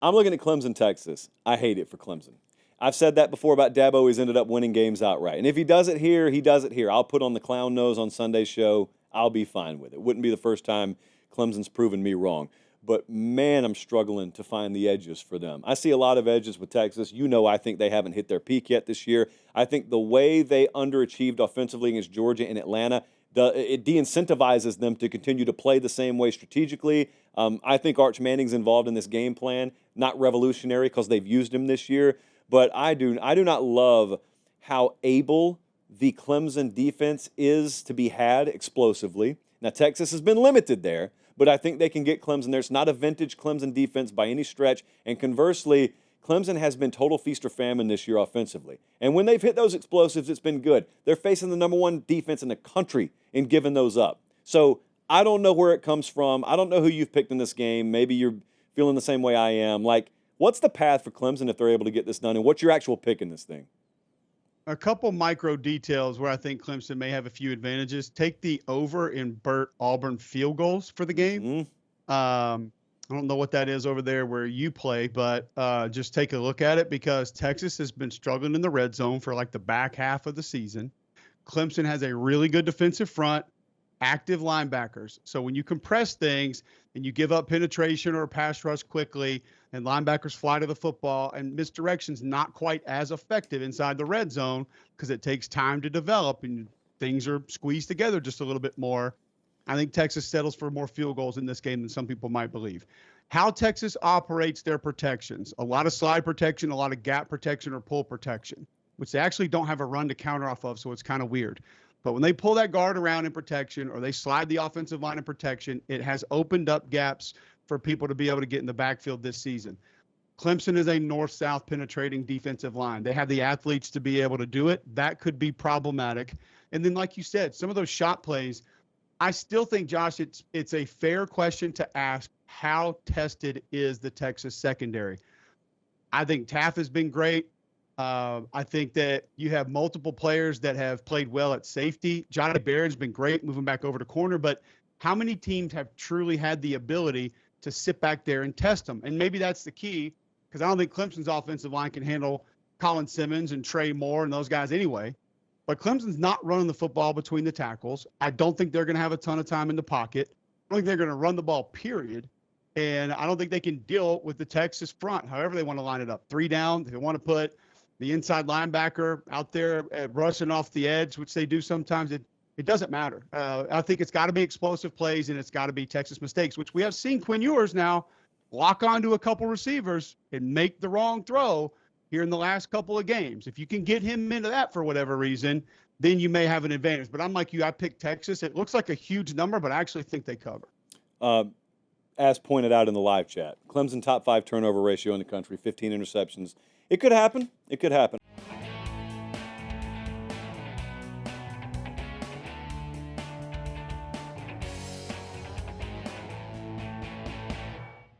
I'm looking at Clemson, Texas. I hate it for Clemson. I've said that before about Dabo. He's ended up winning games outright. And if he does it here, he does it here. I'll put on the clown nose on Sunday's show. I'll be fine with it. Wouldn't be the first time Clemson's proven me wrong. But, man, I'm struggling to find the edges for them. I see a lot of edges with Texas. I think they haven't hit their peak yet this year. I think the way they underachieved offensively against Georgia and Atlanta, it de-incentivizes them to continue to play the same way strategically. I think Arch Manning's involved in this game plan. Not revolutionary because they've used him this year. But I do not love how able the Clemson defense is to be had explosively. Now, Texas has been limited there, but I think they can get Clemson there. It's not a vintage Clemson defense by any stretch. And conversely, Clemson has been total feast or famine this year offensively. And when they've hit those explosives, it's been good. They're facing the number one defense in the country in giving those up. So I don't know where it comes from. I don't know who you've picked in this game. Maybe you're feeling the same way I am. What's the path for Clemson if they're able to get this done? And what's your actual pick in this thing? A couple micro details where I think Clemson may have a few advantages. Take the over in Burt Auburn field goals for the game. Mm-hmm. I don't know what that is over there where you play, but just take a look at it because Texas has been struggling in the red zone for like the back half of the season. Clemson has a really good defensive front, active linebackers. So when you compress things and you give up penetration or pass rush quickly and linebackers fly to the football and misdirection's not quite as effective inside the red zone because it takes time to develop and things are squeezed together just a little bit more. I think Texas settles for more field goals in this game than some people might believe. How Texas operates their protections, a lot of slide protection, a lot of gap protection or pull protection, which they actually don't have a run to counter off of, so it's kind of weird. But when they pull that guard around in protection or they slide the offensive line in protection, it has opened up gaps for people to be able to get in the backfield this season. Clemson is a north-south penetrating defensive line. They have the athletes to be able to do it. That could be problematic. And then, like you said, some of those shot plays, I still think, Josh, it's a fair question to ask how tested is the Texas secondary. I think Taft has been great. I think that you have multiple players that have played well at safety. Johnny Barron's been great moving back over to corner, but how many teams have truly had the ability to sit back there and test them? And maybe that's the key because I don't think Clemson's offensive line can handle Colin Simmons and Trey Moore and those guys anyway. But Clemson's not running the football between the tackles. I don't think they're going to have a ton of time in the pocket. I don't think they're going to run the ball, period. And I don't think they can deal with the Texas front, however they want to line it up. 3 down, they want to put the inside linebacker out there rushing off the edge, which they do sometimes. It doesn't matter. I think it's got to be explosive plays and it's got to be Texas mistakes, which we have seen Quinn Ewers now lock onto a couple receivers and make the wrong throw here in the last couple of games. If you can get him into that for whatever reason, then you may have an advantage. But I'm like you, I picked Texas. It looks like a huge number, but I actually think they cover. As pointed out in the live chat, Clemson top 5 turnover ratio in the country, 15 interceptions. It could happen. It could happen.